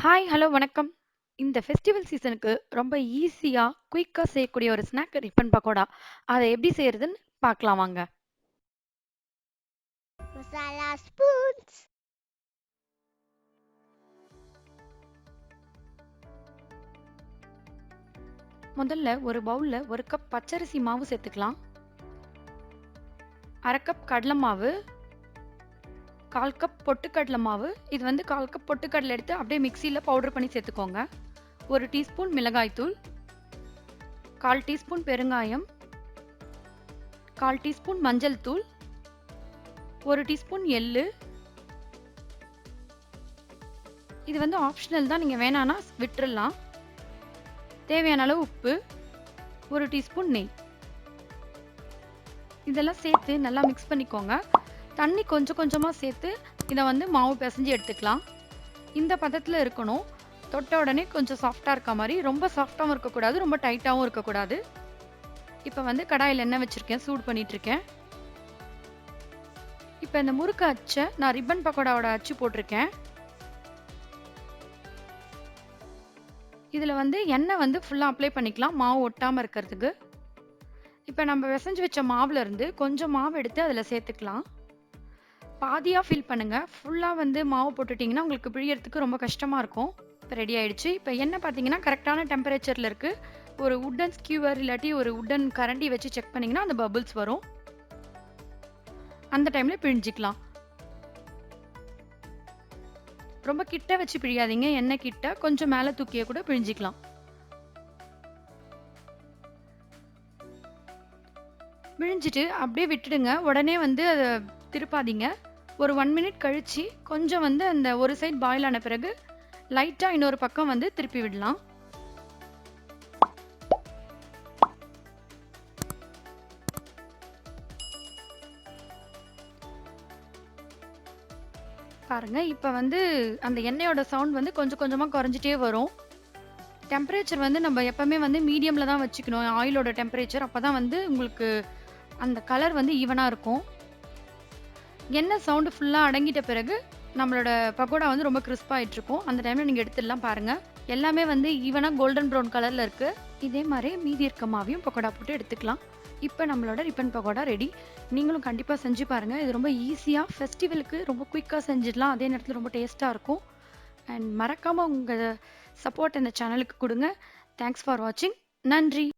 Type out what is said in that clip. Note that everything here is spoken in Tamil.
ஹாய், ஹலோ, வணக்கம். இந்த ஃபெஸ்டிவல் சீசனுக்கு ரொம்ப ஈஸியா, குயிக்கா செய்யக்கூடிய ஒரு ஸ்நாக் ரிப்பன் பக்கோடா. அத எப்படி செய்யறதுன்னு பார்க்கலாம் வாங்க. Masala spoons. முதல்ல ஒரு பவுல்ல 1 கப் பச்சரிசி மாவு சேர்த்துக்கலாம். 1/2 கப் கடலை மாவு, 1/4 கப் பொட்டுக்கடலை மாவு. இது வந்து 1/4 கப் பொட்டுக்கடலை எடுத்து அப்படியே மிக்ஸியில பவுடர் பண்ணி சேர்த்துக்கோங்க. 1 டீஸ்பூன் மிளகாய்த்தூள், 1/4 டீஸ்பூன் பெருங்காயம், 1/4 டீஸ்பூன் மஞ்சள் தூள், 1 டீஸ்பூன் எள்ளு. இது வந்து ஆப்ஷனல் தான், நீங்க வேணான்னா விட்டுறலாம். தேவையான அளவு உப்பு, 1 டீஸ்பூன் நெய். இதெல்லாம் சேர்த்து நல்லா மிக்ஸ் பண்ணிக்கோங்க. தண்ணி கொஞ்சம் கொஞ்சமா சேர்த்து இதை வந்து மாவு பிசைஞ்சு எடுத்துக்கலாம். இந்த பதத்தில் இருக்கணும். தொட்ட உடனே கொஞ்சம் சாஃப்டாக இருக்க மாதிரி, ரொம்ப சாஃப்டாகவும் இருக்கக்கூடாது, ரொம்ப டைட்டாகவும் இருக்கக்கூடாது. இப்போ வந்து கடாயில் எண்ணெய் வச்சுருக்கேன், சூடு பண்ணிகிட்ருக்கேன். இப்போ இந்த முறுக்கு அச்சை நான் ரிப்பன் பக்கோடாவோட அச்சு போட்டிருக்கேன். இதில் வந்து எண்ணெய் வந்து ஃபுல்லாக அப்ளை பண்ணிக்கலாம், மாவு ஒட்டாமல் இருக்கிறதுக்கு. இப்போ நம்ம பிசைஞ்சு வச்ச மாவுல இருந்து கொஞ்சம் மாவு எடுத்து அதில் சேர்த்துக்கலாம். பாதியாக ஃபில் பண்ணுங்க. ஃபுல்லாக வந்து மாவு போட்டுட்டிங்கன்னா உங்களுக்கு பிழியறதுக்கு ரொம்ப கஷ்டமாக இருக்கும். இப்போ ரெடி ஆயிடுச்சு. இப்போ எண்ணெய் பார்த்தீங்கன்னா கரெக்டான டெம்பரேச்சரில் இருக்குது. ஒரு உட்டன் ஸ்கியூவர் இல்லாட்டி ஒரு உட்டன் கரண்டி வச்சு செக் பண்ணிங்கன்னா அந்த பபிள்ஸ் வரும். அந்த டைமில் பிழிஞ்சிக்கலாம். ரொம்ப கிட்ட வச்சு பிழியாதீங்க, எண்ணெய் கிட்ட கொஞ்சம் மேலே தூக்கிய கூட பிழிஞ்சிக்கலாம். விழிஞ்சிட்டு அப்படியே விட்டுடுங்க. உடனே வந்து அதை திருப்பாதீங்க. ஒரு 1 மினிட் கழிச்சு கொஞ்சம் வந்து அந்த ஒரு சைட் பாயில் ஆன பிறகு லைட்டாக இன்னொரு பக்கம் வந்து திருப்பி விடலாம். பாருங்க, இப்போ வந்து அந்த எண்ணெயோட சவுண்ட் வந்து கொஞ்சம் கொஞ்சமாக குறைஞ்சிட்டே வரும். டெம்பரேச்சர் வந்து நம்ம எப்பவுமே வந்து மீடியமில் தான் வச்சுக்கணும். ஆயிலோட டெம்பரேச்சர் அப்போ தான் வந்து உங்களுக்கு அந்த கலர் வந்து ஈவனாக இருக்கும். எண்ணெய் சவுண்டு ஃபுல்லாக அடங்கிட்ட பிறகு நம்மளோட பக்கோடா வந்து ரொம்ப கிறிஸ்பாகிட்டு இருக்கும். அந்த டைமில் நீங்கள் எடுத்துடலாம். பாருங்கள், எல்லாமே வந்து ஈவனாக கோல்டன் ப்ரௌன் கலரில் இருக்குது. இதே மாதிரி மீதி இருக்க மாவையும் பக்கோடா போட்டு எடுத்துக்கலாம். இப்போ நம்மளோட ரிப்பன் பக்கோடா ரெடி. நீங்களும் கண்டிப்பாக செஞ்சு பாருங்கள். இது ரொம்ப ஈஸியாக ஃபெஸ்டிவலுக்கு ரொம்ப குயிக்காக செஞ்சிடலாம். அதே நேரத்தில் ரொம்ப டேஸ்ட்டாக இருக்கும். அண்ட் மறக்காமல் உங்கள் சப்போர்ட் இந்த சேனலுக்கு கொடுங்க. தேங்க்ஸ் ஃபார் வாட்சிங். நன்றி.